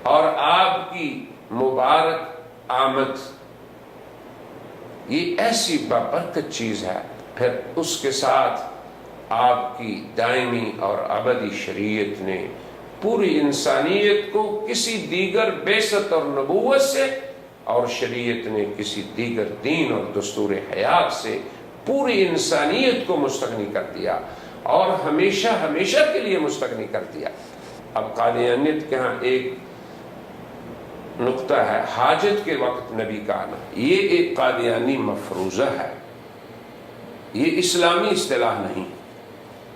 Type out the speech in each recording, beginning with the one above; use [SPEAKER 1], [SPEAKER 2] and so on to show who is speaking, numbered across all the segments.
[SPEAKER 1] اور آپ کی مبارک آمد یہ ایسی بابرکت چیز ہے، پھر اس کے ساتھ آپ کی دائمی اور ابدی شریعت نے پوری انسانیت کو کسی دیگر بعثت اور نبوت سے، اور شریعت نے کسی دیگر دین اور دستور حیات سے پوری انسانیت کو مستغنی کر دیا اور ہمیشہ ہمیشہ کے لیے مستغنی کر دیا۔ اب قادیانیت کے ہاں ایک نقطہ ہے، حاجت کے وقت نبی کا آنا، یہ ایک قادیانی مفروضہ ہے، یہ اسلامی اصطلاح نہیں،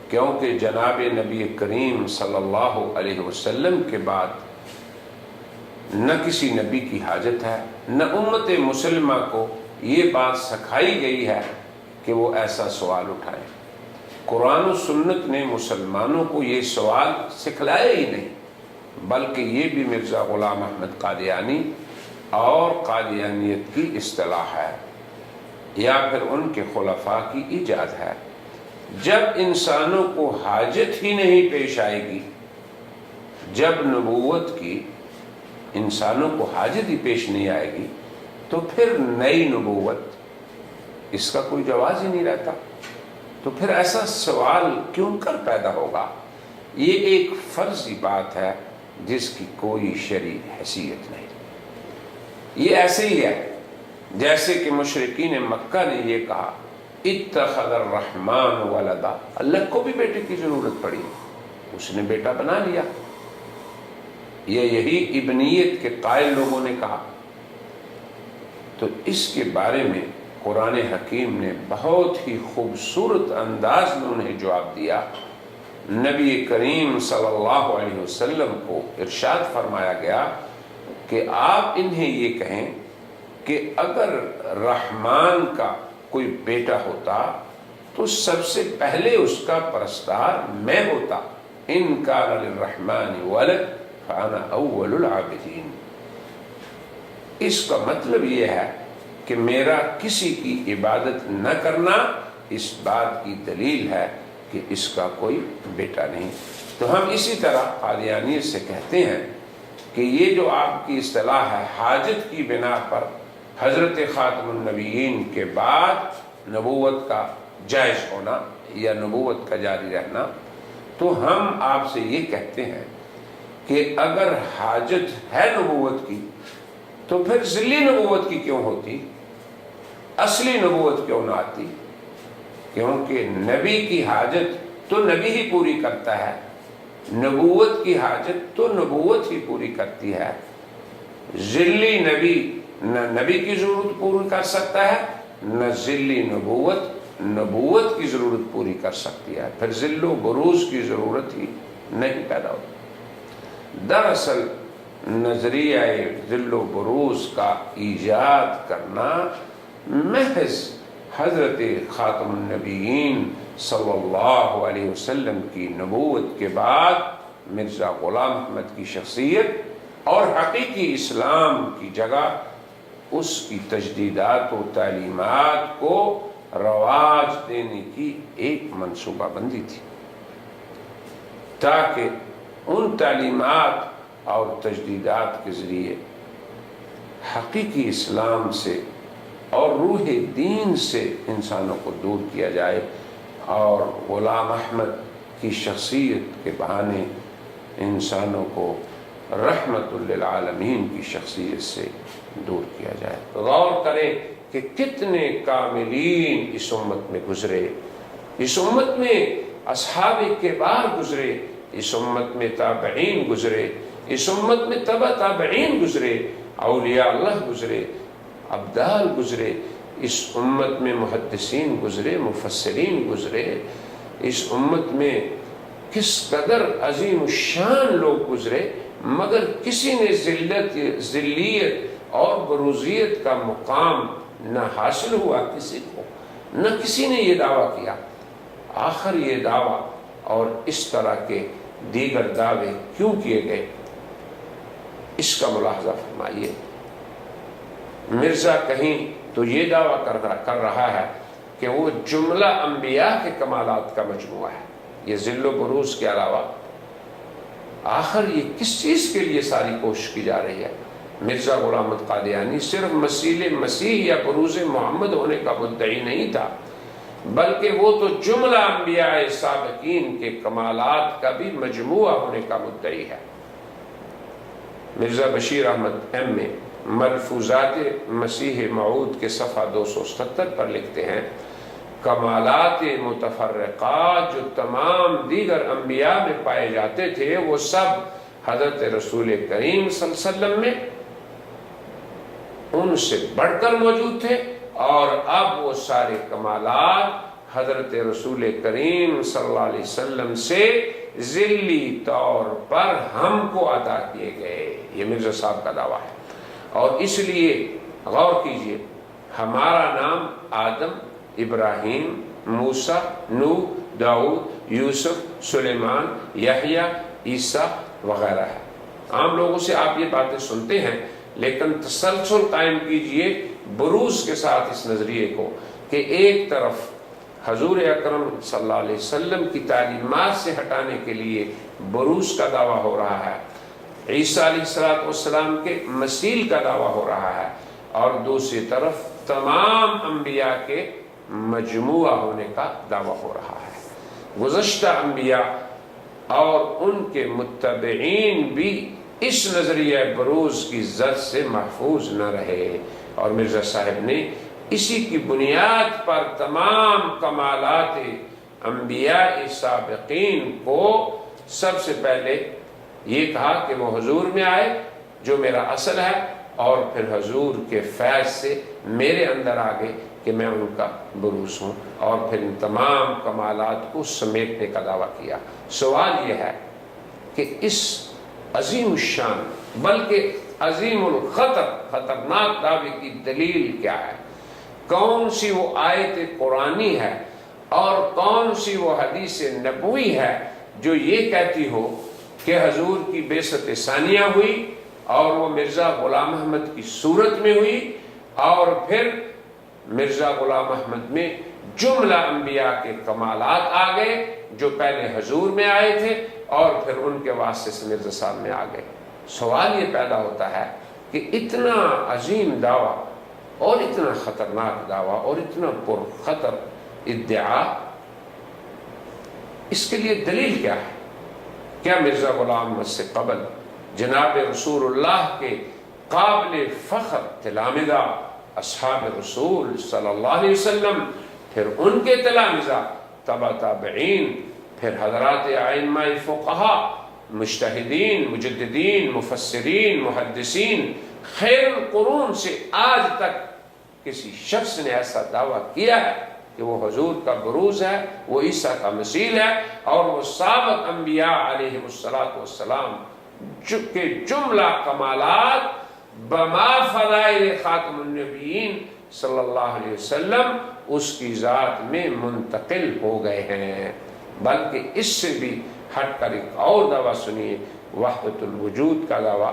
[SPEAKER 1] کیونکہ جناب نبی کریم صلی اللہ علیہ وسلم کے بعد نہ کسی نبی کی حاجت ہے، نہ امت مسلمہ کو یہ بات سکھائی گئی ہے کہ وہ ایسا سوال اٹھائے۔ قرآن و سنت نے مسلمانوں کو یہ سوال سکھلایا ہی نہیں، بلکہ یہ بھی مرزا غلام احمد قادیانی اور قادیانیت کی اصطلاح ہے یا پھر ان کے خلفاء کی ایجاد ہے۔ جب انسانوں کو حاجت ہی نہیں پیش آئے گی، جب نبوت کی انسانوں کو حاجت ہی پیش نہیں آئے گی، تو پھر نئی نبوت اس کا کوئی جواز ہی نہیں رہتا، تو پھر ایسا سوال کیوں کر پیدا ہوگا؟ یہ ایک فرضی بات ہے جس کی کوئی شرعی حیثیت نہیں۔ یہ ایسے ہی ہے جیسے کہ مشرکین مکہ نے یہ کہا، اتخذ الرحمن ولدا، اللہ کو بھی بیٹے کی ضرورت پڑی، اس نے بیٹا بنا لیا۔ یہی ابنیت کے قائل لوگوں نے کہا۔ تو اس کے بارے میں قرآن حکیم نے بہت ہی خوبصورت انداز میں انہیں جواب دیا۔ نبی کریم صلی اللہ علیہ وسلم کو ارشاد فرمایا گیا کہ آپ انہیں یہ کہیں کہ اگر رحمان کا کوئی بیٹا ہوتا تو سب سے پہلے اس کا پرستار میں ہوتا، ان کان للرحمن ولد فانا اول العابدین۔ اس کا مطلب یہ ہے کہ میرا کسی کی عبادت نہ کرنا اس بات کی دلیل ہے کہ اس کا کوئی بیٹا نہیں۔ تو ہم اسی طرح قادیانیت سے کہتے ہیں کہ یہ جو آپ کی اصطلاح ہے، حاجت کی بنا پر حضرت خاتم النبیین کے بعد نبوت کا جائز ہونا یا نبوت کا جاری رہنا، تو ہم آپ سے یہ کہتے ہیں کہ اگر حاجت ہے نبوت کی تو پھر ذلی نبوت کی کیوں ہوتی، اصلی نبوت کیوں نہ آتی؟ کیونکہ نبی کی حاجت تو نبی ہی پوری کرتا ہے، نبوت کی حاجت تو نبوت ہی پوری کرتی ہے۔ ذلی نبی نہ نبی کی ضرورت پوری کر سکتا ہے، نہ ذلی نبوت کی ضرورت پوری کر سکتی ہے، پھر ذل و بروز کی ضرورت ہی نہیں پیدا ہوتی۔ دراصل نظریہ ذل و بروز کا ایجاد کرنا محض حضرت خاتم النبیین صلی اللہ علیہ وسلم کی نبوت کے بعد مرزا غلام احمد کی شخصیت اور حقیقی اسلام کی جگہ اس کی تجدیدات و تعلیمات کو رواج دینے کی ایک منصوبہ بندی تھی، تاکہ ان تعلیمات اور تجدیدات کے ذریعے حقیقی اسلام سے اور روح دین سے انسانوں کو دور کیا جائے اور غلام احمد کی شخصیت کے بہانے انسانوں کو رحمت للعالمین کی شخصیت سے دور کیا جائے۔ غور کریں کہ کتنے کاملین اس امت میں گزرے، اس امت میں اصحاب کبار گزرے، اس امت میں تابعین گزرے، اس امت میں تبع تابعین گزرے، اولیاء اللہ گزرے، ابدال گزرے، اس امت میں محدثین گزرے، مفسرین گزرے، اس امت میں کس قدر عظیم الشان لوگ گزرے، مگر کسی نے ذلیت اور بروزیت کا مقام نہ حاصل ہوا کسی کو، نہ کسی نے یہ دعویٰ کیا۔ آخر یہ دعویٰ اور اس طرح کے دیگر دعوے کیوں کیے گئے، اس کا ملاحظہ فرمائیے۔ مرزا کہیں تو یہ دعویٰ کر رہا ہے کہ وہ جملہ انبیاء کے کمالات کا مجموعہ ہے، یہ ذل و بروز کے علاوہ آخر یہ کس چیز کے لیے ساری کوشش کی جا رہی ہے؟ مرزا غلام احمد قادیانی صرف مسیح یا بروز محمد ہونے کا مدعی نہیں تھا، بلکہ وہ تو جملہ انبیاء سابقین کے کمالات کا بھی مجموعہ ہونے کا مدعی ہے۔ مرزا بشیر احمد ایم میں ملفوظات مسیح موعود کے صفحہ 277 پر لکھتے ہیں، کمالات متفرقات جو تمام دیگر انبیاء میں پائے جاتے تھے وہ سب حضرت رسول کریم صلی اللہ علیہ وسلم میں ان سے بڑھ کر موجود تھے، اور اب وہ سارے کمالات حضرت رسول کریم صلی اللہ علیہ وسلم سے ذلی طور پر ہم کو عطا کیے گئے۔ یہ مرزا صاحب کا دعویٰ ہے، اور اس لیے غور کیجئے، ہمارا نام آدم، ابراہیم، موسیٰ، نوح، داؤد، یوسف، سلیمان، یحییٰ، عیسیٰ وغیرہ ہے۔ عام لوگوں سے آپ یہ باتیں سنتے ہیں، لیکن تسلسل قائم کیجئے بروز کے ساتھ اس نظریے کو کہ ایک طرف حضور اکرم صلی اللہ علیہ وسلم کی تعلیمات سے ہٹانے کے لیے بروز کا دعویٰ ہو رہا ہے، عیسیٰ علیہ السلام کے مثیل کا دعویٰ ہو رہا ہے، اور دوسری طرف تمام انبیاء کے مجموعہ ہونے کا دعویٰ ہو رہا ہے۔ گزشتہ انبیاء اور ان کے متبعین بھی اس نظریہ بروز کی زد سے محفوظ نہ رہے، اور مرزا صاحب نے اسی کی بنیاد پر تمام کمالات انبیاء سابقین کو سب سے پہلے یہ کہا کہ وہ حضور میں آئے جو میرا اصل ہے، اور پھر حضور کے فیض سے میرے اندر آگے کہ میں ان کا بروز ہوں، اور پھر ان تمام کمالات کو سمیٹنے کا دعویٰ کیا۔ سوال یہ ہے کہ اس عظیم الشان بلکہ عظیم الخطر خطرناک دعوے کی دلیل کیا ہے؟ کون سی وہ آیت قرآنی ہے اور کون سی وہ حدیث نبوی ہے جو یہ کہتی ہو کہ حضور کی بعثت ثانیہ ہوئی اور وہ مرزا غلام احمد کی صورت میں ہوئی، اور پھر مرزا غلام احمد میں جملہ انبیاء کے کمالات آ گئے جو پہلے حضور میں آئے تھے اور پھر ان کے واسطے سے مرزا صاحب میں آ گئے؟ سوال یہ پیدا ہوتا ہے کہ اتنا عظیم دعویٰ اور اتنا خطرناک دعویٰ اور اتنا پرخطر ادعا، اس کے لیے دلیل کیا ہے؟ کیا مرزا غلام احمد سے قبل جناب رسول اللہ کے قابل فخر تلامذہ اصحاب رسول صلی اللہ علیہ وسلم، پھر ان کے تلامذہ تبع تابعین، پھر حضرات ائمہ فقہا، مجتہدین، مجددین، مفسرین، محدثین، خیر القرون سے آج تک کسی شخص نے ایسا دعویٰ کیا ہے کہ وہ حضور کا بروز ہے، وہ عیسیٰ کا مثیل ہے، اور وہ سابق انبیاء علیہ السلام کے جملہ کمالات بما فضائل خاتم النبیین صلی اللہ علیہ وسلم اس کی ذات میں منتقل ہو گئے ہیں؟ بلکہ اس سے بھی ہٹ کر ایک اور دعویٰ سنیے، وحدت الوجود کا دعویٰ۔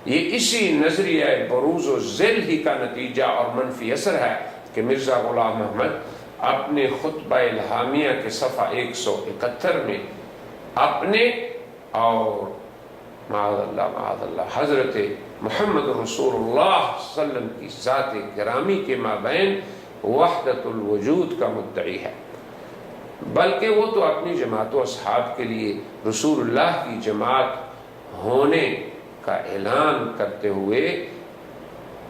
[SPEAKER 1] یہ اسی نظریہ بروز و ذل ہی کا نتیجہ اور منفی اثر ہے کہ مرزا غلام احمد اپنے خطبہ الہامیہ کے صفحہ 171 میں اپنے اور معاذ اللہ حضرت محمد رسول اللہ صلی اللہ علیہ وسلم کی ذات گرامی کے مابین وحدت الوجود کا مدعی ہے، بلکہ وہ تو اپنی جماعت و اصحاب کے لیے رسول اللہ کی جماعت ہونے کا اعلان کرتے ہوئے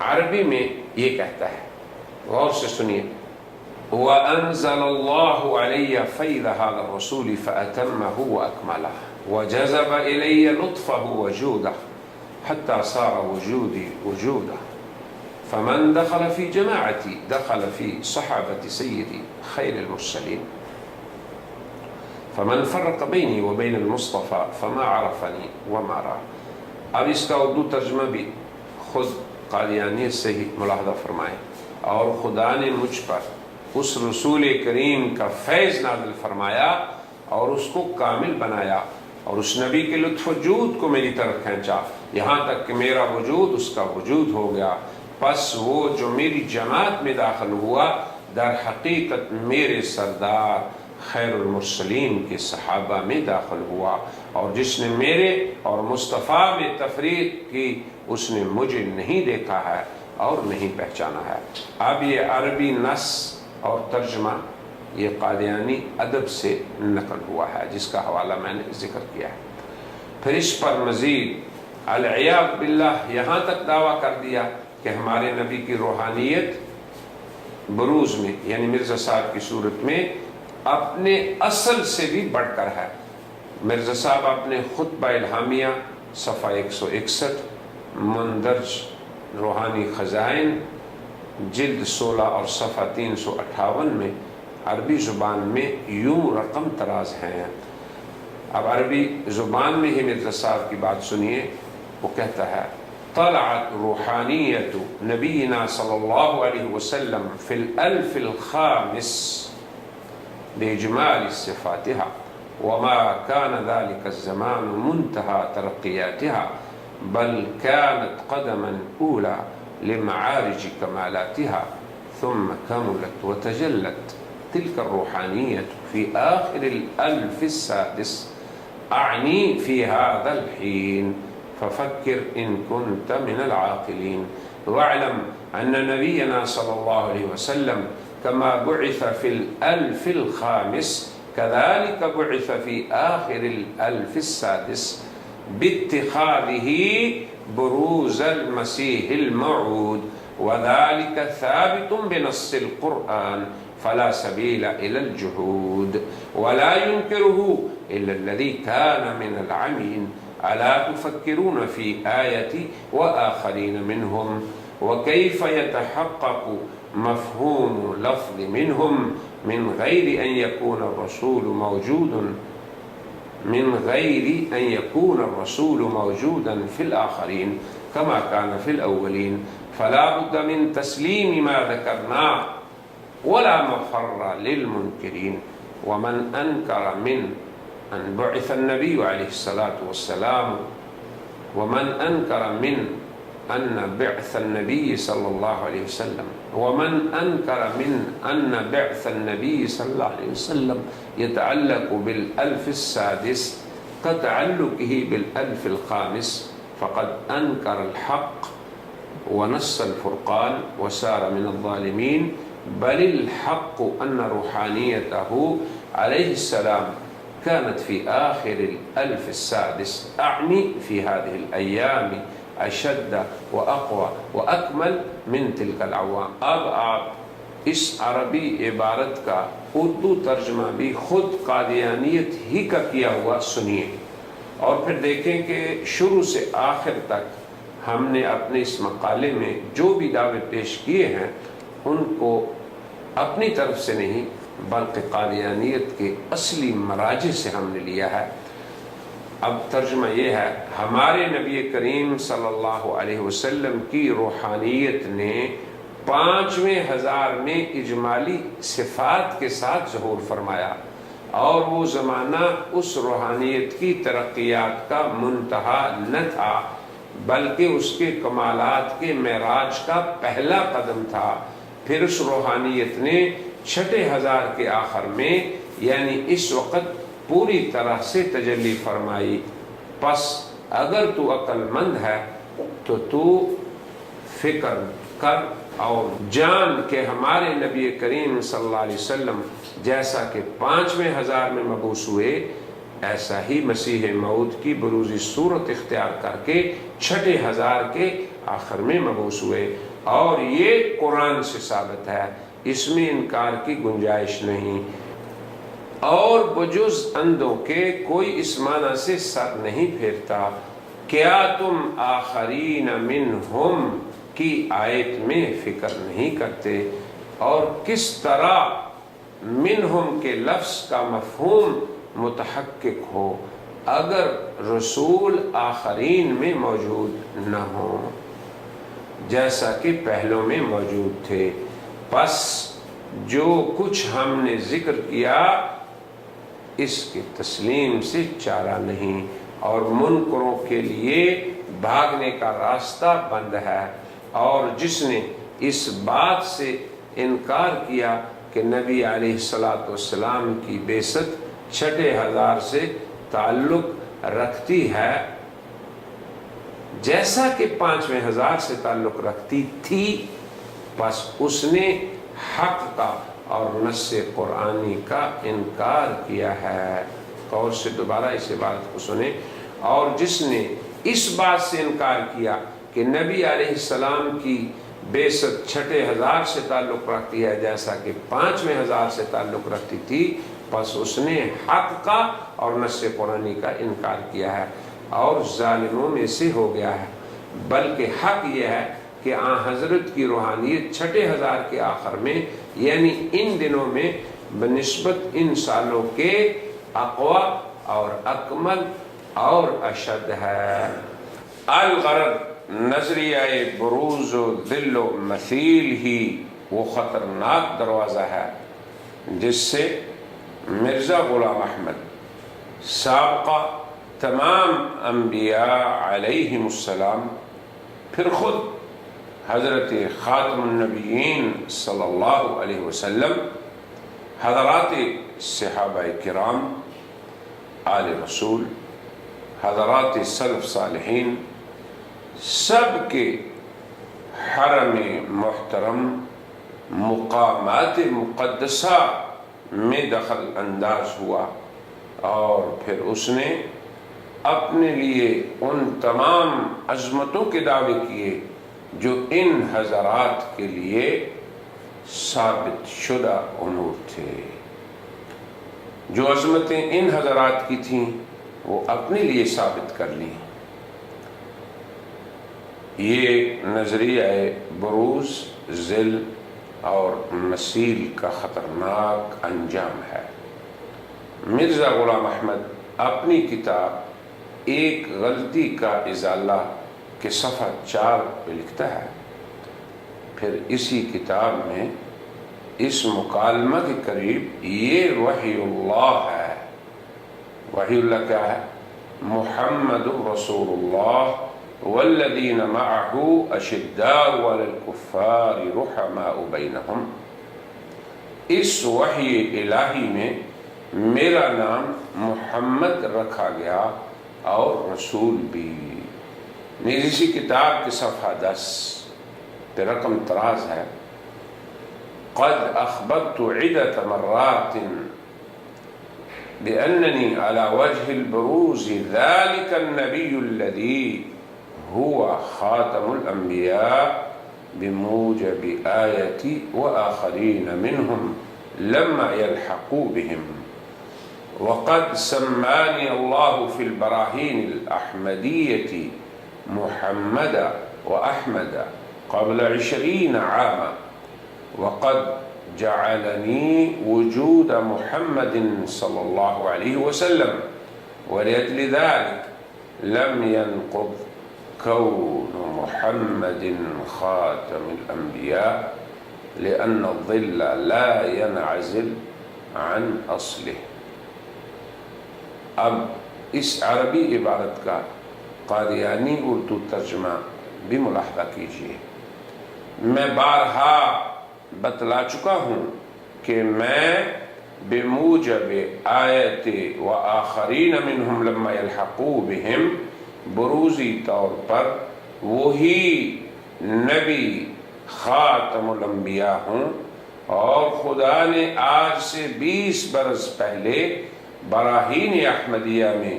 [SPEAKER 1] عربی میں یہ کہتا ہے، غور سے سنیے، وَأَنزَلَ اللَّهُ عَلَيَّ فَيْضَ هَذَا الرَّسُولِ فَأَتَمَّهُ وَأَكْمَلَهُ وَجَذَبَ إِلَيَّ لُطْفَهُ وَجُودَهُ حَتَّى صَارَ وُجُودِي وُجُودَهُ فَمَنْ دَخَلَ فِي جَمَاعَتِي دَخَلَ فِي صَحَابَةِ سَيِّدِي خَيْرِ الْمُرْسَلِينَ فَمَنْ فَرَّقَ بَيْنِي وَبَيْنَ الْمُصْطَفَى فَمَا عَرَفَنِي وَمَا رَأَى۔ اب اس کا اردو ترجمہ بھی خود قادیانیت سے ہی ملاحظہ فرمائیں، اور خدا نے مجھ پر اس رسول کریم کا فیض نازل فرمایا اور اس کو کامل بنایا، اور اس نبی کے لطف وجود کو میری طرف کھینچا یہاں تک کہ میرا وجود اس کا وجود ہو گیا۔ پس وہ جو میری جماعت میں داخل ہوا در حقیقت میرے سردار خیر المرسلین کے صحابہ میں داخل ہوا، اور جس نے میرے اور مصطفیٰ میں تفریق کی اس نے مجھے نہیں دیکھا ہے اور نہیں پہچانا ہے۔ اب یہ عربی نص اور ترجمہ یہ قادیانی ادب سے نقل ہوا ہے، جس کا حوالہ میں نے ذکر کیا ہے۔ پھر اس پر مزید العیاذ باللہ یہاں تک دعویٰ کر دیا کہ ہمارے نبی کی روحانیت بروز میں یعنی مرزا صاحب کی صورت میں اپنے اصل سے بھی بڑھ کر ہے۔ مرزا صاحب اپنے خطبہ الہامیہ صفحہ 161 مندرج روحانی خزائن جلد 16 اور صفحہ 358 میں عربی زبان میں یوں رقم تراز ہیں۔ اب عربی زبان میں ہی مرزا صاحب کی بات سنیے، وہ کہتا ہے طلعت روحانیت نبینا صلی اللہ علیہ وسلم فی الالف الخامس بإجمال صفاتها وما كان ذلك الزمان منتهى ترقياتها بل كانت قدما أولى لمعارج كمالاتها ثم كملت وتجلت تلك الروحانية في آخر الألف السادس أعني في هذا الحين ففكر إن كنت من العاقلين واعلم أن نبينا صلى الله عليه وسلم كما بعث في الألف الخامس كذلك بعث في آخر الألف السادس باتخاذه بروز المسيح الموعود وذلك ثابت بنص القرآن فلا سبيل إلى الجهود ولا ينكره إلا الذي كان من العمين ألا تفكرون في آية وآخرين منهم وكيف يتحقق مفهوم لفظ منهم من غير أن يكون الرسول موجودا في الآخرين كما كان في الأولين فلا بد من تسليم ما ذكرناه ولا مفر للمنكرين ومن أنكر من أن بعث النبي عليه الصلاة والسلام ومن أنكر من أن بعث النبي صلى الله عليه وسلم ومن أنكر من أن بعث النبي صلى الله عليه وسلم يتعلق بالألف السادس كتعلقه بالألف الخامس فقد أنكر الحق ونص الفرقان وسار من الظالمين بل الحق أن روحانيته عليه السلام كانت في آخر الألف السادس أعني في هذه الأيام اشد و اقوى و اکمل من تلک العوام۔ اب آپ اس عربی عبارت کا اردو ترجمہ بھی خود قادیانیت ہی کا کیا ہوا سنیے اور پھر دیکھیں کہ شروع سے آخر تک ہم نے اپنے اس مقالے میں جو بھی دعوے پیش کیے ہیں ان کو اپنی طرف سے نہیں بلکہ قادیانیت کے اصلی مراجع سے ہم نے لیا ہے۔ اب ترجمہ یہ ہے، ہمارے نبی کریم صلی اللہ علیہ وسلم کی روحانیت نے 5ویں ہزار میں اجمالی صفات کے ساتھ ظہور فرمایا اور وہ زمانہ اس روحانیت کی ترقیات کا منتہا نہ تھا بلکہ اس کے کمالات کے معراج کا پہلا قدم تھا۔ پھر اس روحانیت نے 6 ہزار کے آخر میں یعنی اس وقت پوری طرح سے تجلی فرمائی۔ پس اگر تو عقل مند ہے تو فکر کر اور جان کہ ہمارے نبی کریم صلی اللہ علیہ وسلم جیسا کہ 5ویں ہزار میں مبعوث ہوئے ایسا ہی مسیح موعود کی بروزی صورت اختیار کر کے 6 ہزار کے آخر میں مبعوث ہوئے اور یہ قرآن سے ثابت ہے، اس میں انکار کی گنجائش نہیں۔ اور بجز اندوں کے کوئی اس معنی سے سر نہیں پھیرتا، کیا تم آخرین منہم کی آیت میں فکر نہیں کرتے اور کس طرح منہم کے لفظ کا مفہوم متحقق ہو اگر رسول آخرین میں موجود نہ ہوں جیسا کہ پہلوں میں موجود تھے۔ پس جو کچھ ہم نے ذکر کیا اس کے تسلیم سے چارہ نہیں اور منکروں کے لیے بھاگنے کا راستہ بند ہے، اور جس نے اس بات سے انکار کیا کہ نبی علیہ الصلوۃ والسلام کی بعثت 6 ہزار سے تعلق رکھتی ہے جیسا کہ 5ویں ہزار سے تعلق رکھتی تھی، بس اس نے حق کا اور نص قرآنی کا انکار کیا ہے۔ اور سے دوبارہ اس عبارت کو سنیں، اور جس نے اس بات سے انکار کیا کہ نبی علیہ السلام کی بعثت 6 ہزار سے تعلق رکھتی ہے جیسا کہ 5ویں ہزار سے تعلق رکھتی تھی، پس اس نے حق کا اور نص قرآنی کا انکار کیا ہے اور ظالموں میں سے ہو گیا ہے۔ بلکہ حق یہ ہے کہ آن حضرت کی روحانیت 6 ہزار کے آخر میں، یعنی ان دنوں میں، بنسبت ان سالوں کے اقوی اور اکمل اور اشد ہے۔ الغرض نظریہ بروز و ذل و مثیل ہی وہ خطرناک دروازہ ہے جس سے مرزا غلام احمد سابقہ تمام انبیاء علیہم السلام، پھر خود حضرت خاتم النبیین صلی اللہ علیہ وسلم، حضرات صحابہ کرام، آل رسول، حضرات سلف صالحین، سب کے حرم محترم مقامات مقدسہ میں دخل انداز ہوا، اور پھر اس نے اپنے لیے ان تمام عظمتوں کے دعوے کیے جو ان حضرات کے لیے ثابت شدہ امور تھے۔ جو عظمتیں ان حضرات کی تھیں وہ اپنے لیے ثابت کر لیں۔ یہ نظریہ بروز، ذل اور مثیل کا خطرناک انجام ہے۔ مرزا غلام احمد اپنی کتاب ایک غلطی کا ازالہ کے صفحہ 4 پہ لکھتا ہے، پھر اسی کتاب میں اس مکالمہ کے قریب یہ وحی اللہ ہے۔ وحی اللہ کیا ہے؟ محمد رسول اللہ والذین معہ اشداء علی الکفار رحماء بینہم۔ اس وحی الہی میں میرا نام محمد رکھا گیا اور رسول بھی۔ اسی کتاب کے صفحہ 10 پہ رقم طراز ہے، قد اخبرت عدة مرات بأنني على وجه البروز ذلك النبي الذي هو خاتم الأنبياء بموجب آيتي وآخرين منهم لما يلحقوا بهم، وقد سماني الله في البراهين الأحمدية محمد وأحمد قبل 20 عاما، وقد جعلني وجود محمد صلى الله عليه وسلم، ولأجل ذلك لم ينقض كون محمد خاتم الأنبياء لأن الظل لا ينعزل عن أصله۔ اب اس عربی عبارت کا قادیانی اردو ترجمہ بھی ملاحظہ کیجیے۔ میں بارہا بتلا چکا ہوں کہ میں بموجب آیت و آخرین منہم لما یلحقوا بہم بروزی طور پر وہی نبی خاتم الانبیاء ہوں، اور خدا نے آج سے 20 برس پہلے براہین احمدیہ میں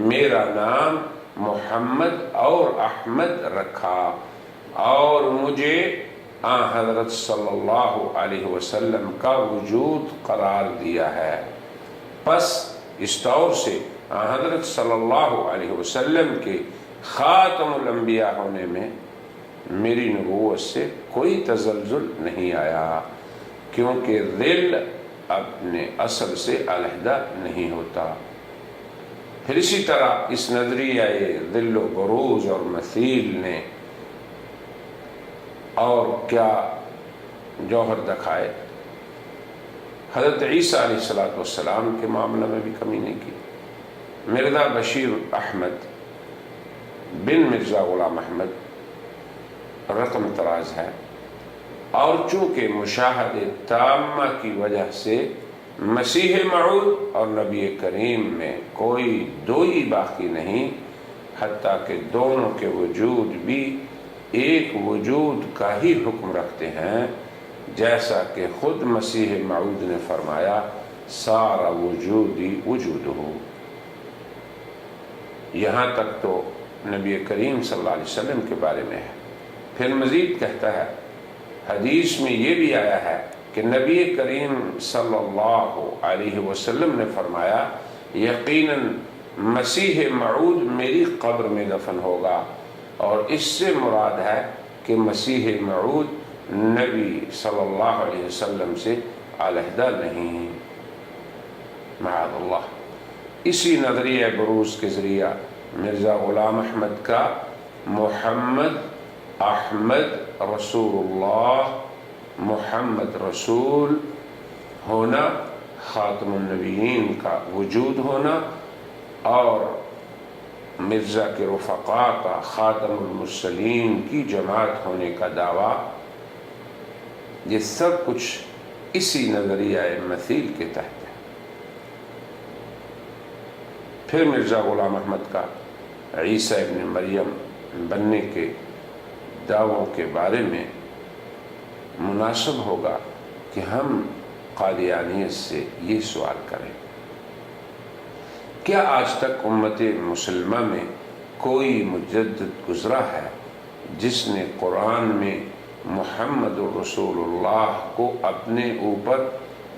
[SPEAKER 1] میرا نام محمد اور احمد رکھا اور مجھے آن حضرت صلی اللہ علیہ وسلم کا وجود قرار دیا ہے۔ پس اس طور سے آن حضرت صلی اللہ علیہ وسلم کے خاتم الانبیاء ہونے میں میری نبوت سے کوئی تزلزل نہیں آیا، کیونکہ ذل اپنے اصل سے علیحدہ نہیں ہوتا۔ پھر اسی طرح اس نظریہ ذل و بروز اور مثیل نے اور کیا جوہر دکھائے۔ حضرت عیسیٰ علیہ السلام کے معاملہ میں بھی کمی نہیں کی۔ مرزا بشیر احمد بن مرزا غلام احمد رقم طراز ہے، اور چونکہ مشاہد تامہ کی وجہ سے مسیح موعود اور نبی کریم میں کوئی دوئی باقی نہیں، حتیٰ کہ دونوں کے وجود بھی ایک وجود کا ہی حکم رکھتے ہیں، جیسا کہ خود مسیح موعود نے فرمایا سارا وجودی وجود ہو۔ یہاں تک تو نبی کریم صلی اللہ علیہ وسلم کے بارے میں ہے۔ پھر مزید کہتا ہے، حدیث میں یہ بھی آیا ہے کہ نبی کریم صلی اللہ علیہ وسلم نے فرمایا یقیناً مسیح موعود میری قبر میں دفن ہوگا، اور اس سے مراد ہے کہ مسیح موعود نبی صلی اللہ علیہ وسلم سے علیحدہ نہیں، معاذ اللہ۔ اسی نظریہ بروز کے ذریعہ مرزا غلام احمد کا محمد احمد رسول اللہ، محمد رسول ہونا، خاتم النبیین کا وجود ہونا، اور مرزا کے رفقا کا خاتم المرسلین کی جماعت ہونے کا دعویٰ، یہ سب کچھ اسی نظریہ مثیل کے تحت ہے۔ پھر مرزا غلام احمد کا عیسیٰ ابن مریم بننے کے دعووں کے بارے میں مناسب ہوگا کہ ہم قادیانیت سے یہ سوال کریں، کیا آج تک امت مسلمہ میں کوئی مجدد گزرا ہے جس نے قرآن میں محمد رسول اللہ کو اپنے اوپر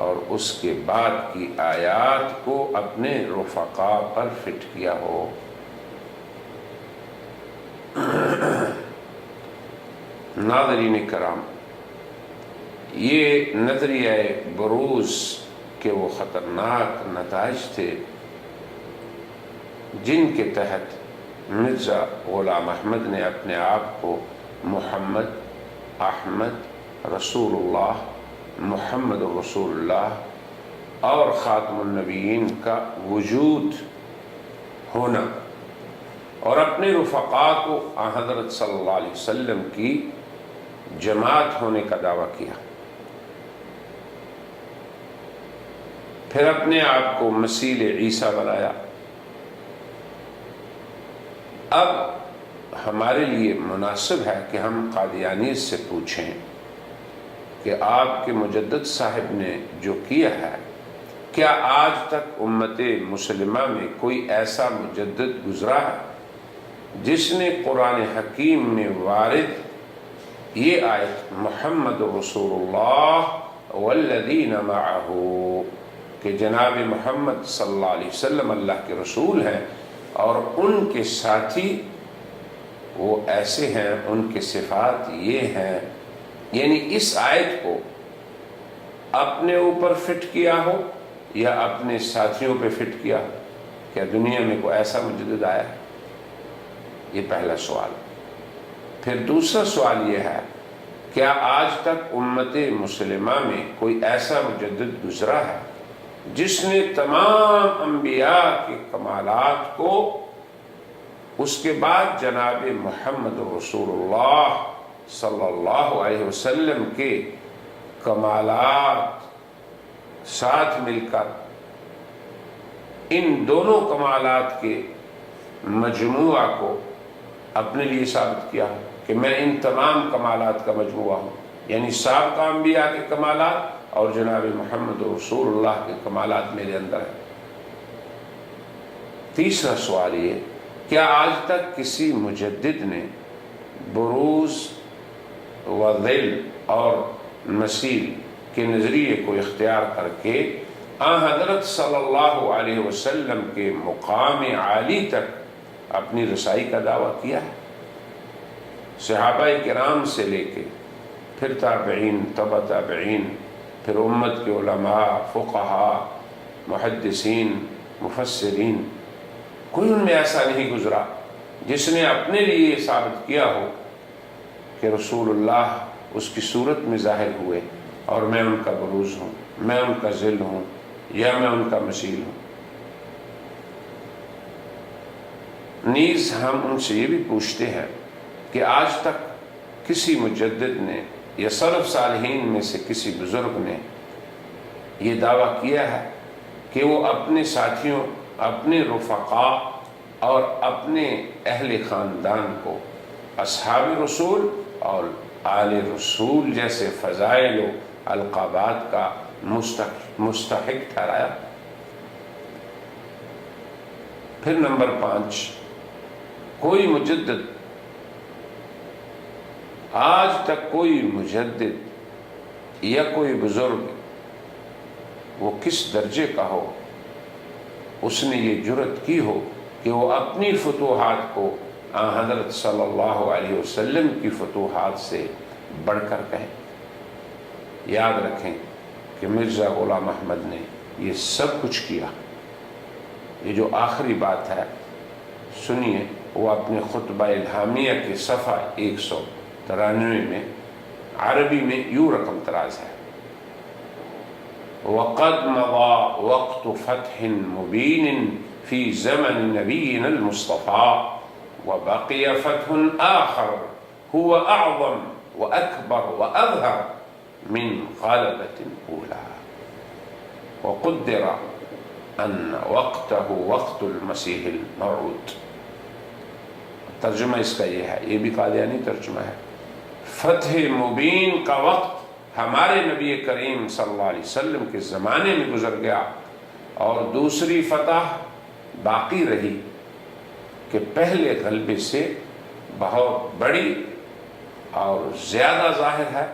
[SPEAKER 1] اور اس کے بعد کی آیات کو اپنے رفقا پر فٹ کیا ہو؟ ناظرین کرام، یہ نظریہ بروز کے وہ خطرناک نتائج تھے جن کے تحت مرزا غلام احمد نے اپنے آپ کو محمد احمد رسول اللہ، محمد رسول اللہ اور خاتم النبیین کا وجود ہونا، اور اپنے رفقا کو حضرت صلی اللہ علیہ وسلم کی جماعت ہونے کا دعویٰ کیا۔ پھر اپنے آپ کو مثیل عیسیٰ بنایا۔ اب ہمارے لیے مناسب ہے کہ ہم قادیانیت سے پوچھیں کہ آپ کے مجدد صاحب نے جو کیا ہے، کیا آج تک امت مسلمہ میں کوئی ایسا مجدد گزرا ہے جس نے قرآن حکیم میں وارد یہ آیت محمد رسول اللہ والذین معہ کہ جناب محمد صلی اللہ علیہ وسلم اللہ کے رسول ہیں اور ان کے ساتھی وہ ایسے ہیں، ان کے صفات یہ ہیں، یعنی اس آیت کو اپنے اوپر فٹ کیا ہو یا اپنے ساتھیوں پہ فٹ کیا ہو؟ کیا دنیا میں کوئی ایسا مجدد آیا ہے؟ یہ پہلا سوال۔ پھر دوسرا سوال یہ ہے، کیا آج تک امت مسلمہ میں کوئی ایسا مجدد گزرا ہے جس نے تمام انبیاء کے کمالات کو اس کے بعد جناب محمد رسول اللہ صلی اللہ علیہ وسلم کے کمالات ساتھ مل کر ان دونوں کمالات کے مجموعہ کو اپنے لیے ثابت کیا کہ میں ان تمام کمالات کا مجموعہ ہوں، یعنی سابقہ انبیاء کے کمالات اور جناب محمد رسول اللہ کے کمالات میرے اندر ہیں۔ تیسرا سوال یہ، کیا آج تک کسی مجدد نے بروز و ذل اور مثیل کے نظریے کو اختیار کر کے حضرت صلی اللہ علیہ وسلم کے مقام عالی تک اپنی رسائی کا دعویٰ کیا ہے؟ صحابہ کرام سے لے کے پھر تابعین، تبع تابعین، پھر امت کے علماء، فقہاء، محدثین، مفسرین، کوئی ان میں ایسا نہیں گزرا جس نے اپنے لیے یہ ثابت کیا ہو کہ رسول اللہ اس کی صورت میں ظاہر ہوئے اور میں ان کا بروز ہوں، میں ان کا ذل ہوں یا میں ان کا مثیل ہوں۔ نیز ہم ان سے یہ بھی پوچھتے ہیں کہ آج تک کسی مجدد نے یا سلف صالحین میں سے کسی بزرگ نے یہ دعویٰ کیا ہے کہ وہ اپنے ساتھیوں، اپنے رفقا اور اپنے اہل خاندان کو اصحاب رسول اور آل رسول جیسے فضائل و القابات کا مستحق ٹھہرایا۔ پھر نمبر 5، کوئی مجدد، آج تک کوئی مجدد یا کوئی بزرگ، وہ کس درجے کا ہو، اس نے یہ جرأت کی ہو کہ وہ اپنی فتوحات کو حضرت صلی اللہ علیہ وسلم کی فتوحات سے بڑھ کر کہیں۔ یاد رکھیں کہ مرزا غلام احمد نے یہ سب کچھ کیا۔ یہ جو آخری بات ہے سنیے، وہ اپنے خطبہ الہامیہ کے صفحہ 193 میں عربی میں یوں رقم تراز ہے: وَقَدْ مَضَى وَقْتُ فَتْحٍ مُبِينٍ فِي زَمَنِ نَبِيِّنَا الْمُصْطَفَى وَبَقِيَ فَتْحٌ آخَرُ هُوَ أَعْظَمُ وَأَكْبَرُ وَأَظْهَرُ مِنْ غَلَبَةٍ الْأُولَى وَقُدِّرَ أَنَّ وَقْتَهُ وَقْتُ الْمَسِيحِ الْمَوْعُودِ۔ ترجمہ اس کا یہ ہے، یہ بھی قادیانی ترجمہ ہے، فتح مبین کا وقت ہمارے نبی کریم صلی اللہ علیہ وسلم کے زمانے میں گزر گیا، اور دوسری فتح باقی رہی کہ پہلے غلبے سے بہت بڑی اور زیادہ ظاہر ہے،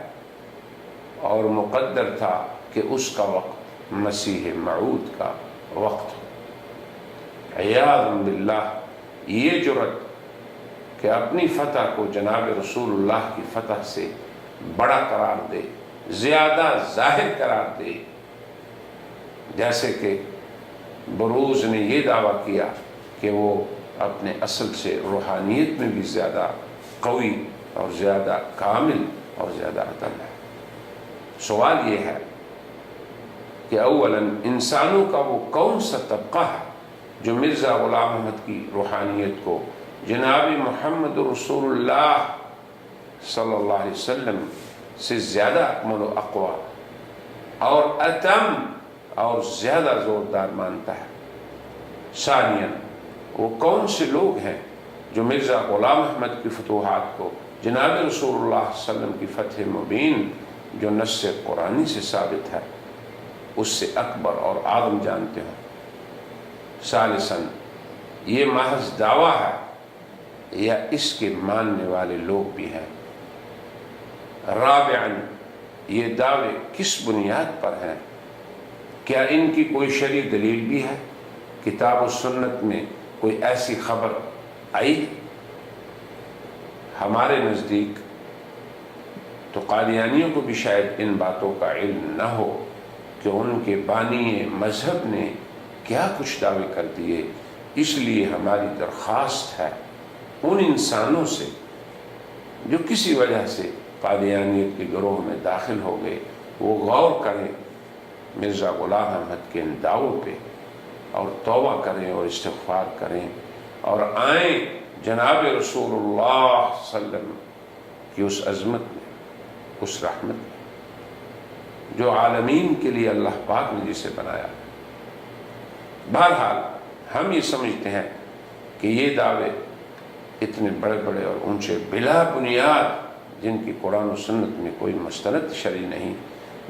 [SPEAKER 1] اور مقدر تھا کہ اس کا وقت مسیح موعود کا وقت۔ عیاذ باللہ، یہ جرأت کہ اپنی فتح کو جناب رسول اللہ کی فتح سے بڑا قرار دے، زیادہ ظاہر قرار دے، جیسے کہ بروز نے یہ دعویٰ کیا کہ وہ اپنے اصل سے روحانیت میں بھی زیادہ قوی اور زیادہ کامل اور زیادہ عدل ہے۔ سوال یہ ہے کہ اولاً انسانوں کا وہ کون سا طبقہ ہے جو مرزا غلام احمد کی روحانیت کو جناب محمد رسول اللہ صلی اللہ علیہ وسلم سے زیادہ اکمل و اقویٰ اور اتم اور زیادہ زوردار مانتا ہے؟ ثانیاً، وہ کون سے لوگ ہیں جو مرزا غلام احمد کی فتوحات کو جناب رسول اللہ صلی اللہ علیہ وسلم کی فتح مبین جو نص قرآنی سے ثابت ہے اس سے اکبر اور اعظم جانتے ہیں؟ ثالثاً، یہ محض دعویٰ ہے یا اس کے ماننے والے لوگ بھی ہیں؟ رابعاً، یہ دعوے کس بنیاد پر ہیں؟ کیا ان کی کوئی شرعی دلیل بھی ہے؟ کتاب و سنت میں کوئی ایسی خبر آئی؟ ہمارے نزدیک تو قادیانیوں کو بھی شاید ان باتوں کا علم نہ ہو کہ ان کے بانی مذہب نے کیا کچھ دعوے کر دیے۔ اس لیے ہماری درخواست ہے ان انسانوں سے جو کسی وجہ سے قادیانیت کے گروہ میں داخل ہو گئے، وہ غور کریں مرزا غلام احمد کے ان دعووں پہ، اور توبہ کریں اور استغفار کریں، اور آئیں جناب رسول اللہ صلی اللہ علیہ وسلم کی اس عظمت میں، اس رحمت میں جو عالمین کے لیے اللہ پاک نے جسے بنایا۔ بہرحال ہم یہ سمجھتے ہیں کہ یہ دعوے اتنے بڑے بڑے اور اونچے بلا بنیاد، جن کی قرآن و سنت میں کوئی مستند شرعی نہیں،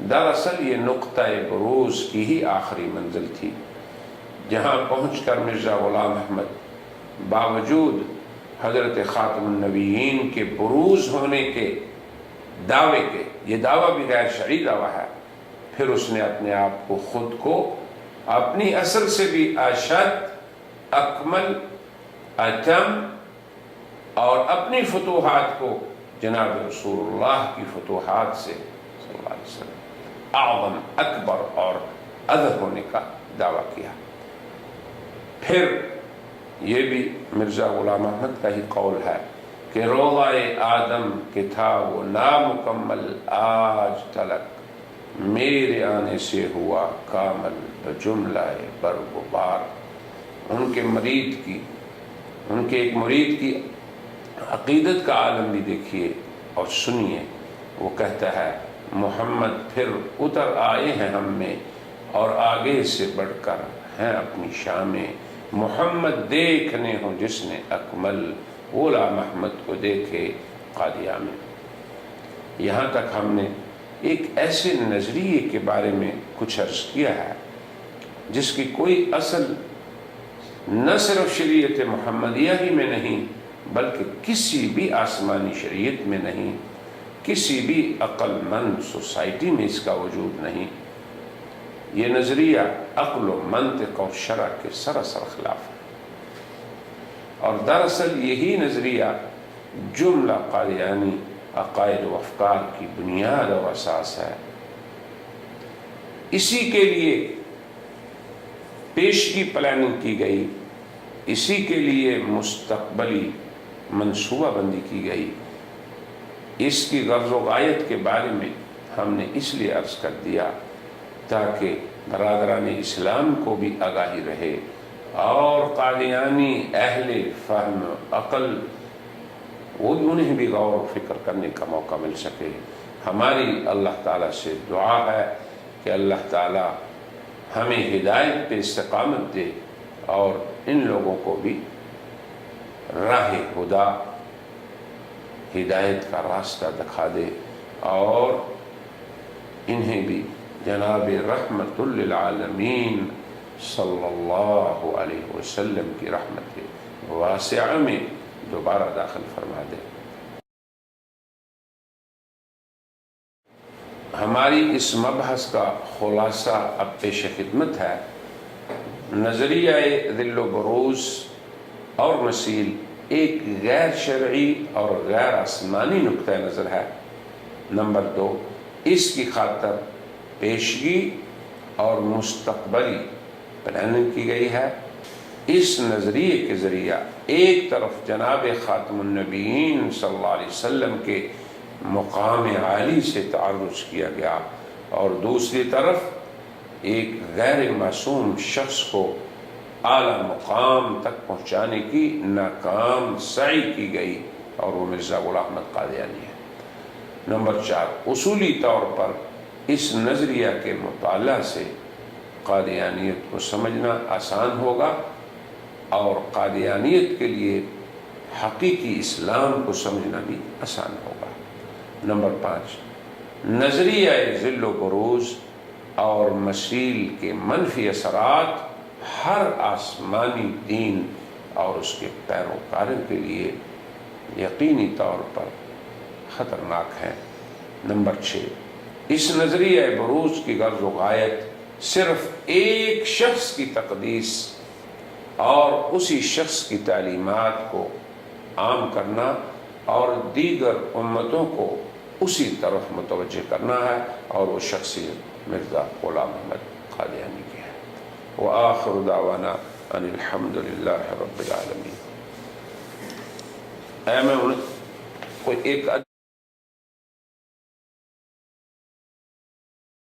[SPEAKER 1] دراصل یہ نقطہ بروز کی ہی آخری منزل تھی، جہاں پہنچ کر مرزا غلام احمد باوجود حضرت خاتم النبیین کے بروز ہونے کے دعوے کے، یہ دعویٰ بھی غیر شرعی دعویٰ ہے، پھر اس نے اپنے آپ کو خود کو اپنی اصل سے بھی اشد، اکمل، اتم، اور اپنی فتوحات کو جناب رسول اللہ کی فتوحات سے صلی اللہ علیہ وسلم اعظم، اکبر اور اظہر ہونے کا دعویٰ کیا۔ پھر یہ بھی مرزا غلام احمد کا ہی قول ہے کہ روضہ آدم کہ تھا وہ نامکمل، آج تلک میرے آنے سے ہوا کامل بجملہ برگ و بار۔ ان کے ایک مرید کی عقیدت کا عالم بھی دیکھیے اور سنیے۔ وہ کہتا ہے محمد پھر اتر آئے ہیں ہم میں، اور آگے سے بڑھ کر ہیں اپنی شام محمد دیکھنے ہوں جس نے اکمل، غلام احمد کو دیکھے قادیہ میں۔ یہاں تک ہم نے ایک ایسے نظریے کے بارے میں کچھ عرض کیا ہے جس کی کوئی اصل نہ صرف شریعت محمدیہ ہی میں نہیں بلکہ کسی بھی آسمانی شریعت میں نہیں، کسی بھی عقل مند سوسائٹی میں اس کا وجود نہیں۔ یہ نظریہ عقل و منطق اور شرع کے سراسر خلاف ہے، اور دراصل یہی نظریہ جملہ قادیانی عقائد و افکار کی بنیاد اور اساس ہے۔ اسی کے لیے پیشگی پلاننگ کی گئی، اسی کے لیے مستقبلی منصوبہ بندی کی گئی۔ اس کی غرض و غایت کے بارے میں ہم نے اس لیے عرض کر دیا تاکہ برادران اسلام کو بھی آگاہی رہے اور قادیانی اہل فہم عقل انہیں بھی غور و فکر کرنے کا موقع مل سکے۔ ہماری اللہ تعالیٰ سے دعا ہے کہ اللہ تعالیٰ ہمیں ہدایت پہ استقامت دے اور ان لوگوں کو بھی راہ ہدا، ہدایت کا راستہ دکھا دے اور انہیں بھی جناب رحمت للعالمین صلی اللہ علیہ وسلم کی رحمت واسعہ میں دوبارہ داخل فرما دے۔ ہماری اس مبحث کا خلاصہ اب پیش خدمت ہے۔ نظریہ ذل و بروز اور مثیل ایک غیر شرعی اور غیر آسمانی نقطہ نظر ہے۔ نمبر 2، اس کی خاطر پیشگی اور مستقبلی پلاننگ کی گئی ہے۔ اس نظریے کے ذریعہ ایک طرف جناب خاتم النبیین صلی اللہ علیہ وسلم کے مقام عالی سے تعرض کیا گیا اور دوسری طرف ایک غیر معصوم شخص کو اعلیٰ مقام تک پہنچانے کی ناکام سعی کی گئی اور وہ مرزا غلام احمد قادیانی ہے۔ نمبر 4، اصولی طور پر اس نظریہ کے مطالعہ سے قادیانیت کو سمجھنا آسان ہوگا اور قادیانیت کے لیے حقیقی اسلام کو سمجھنا بھی آسان ہوگا۔ نمبر 5، نظریہ ذل و بروز اور مثیل کے منفی اثرات ہر آسمانی دین اور اس کے پیروکاروں کے لیے یقینی طور پر خطرناک ہیں۔ نمبر 6، اس نظریہ بروز کی غرض و غایت صرف ایک شخص کی تقدیس اور اسی شخص کی تعلیمات کو عام کرنا اور دیگر امتوں کو اسی طرف متوجہ کرنا ہے، اور وہ شخصیت مرزا غلام احمد قادیانی کی ہے۔ وآخر دعوانا ان الحمد للہ رب العالمین۔ میں کوئی ایک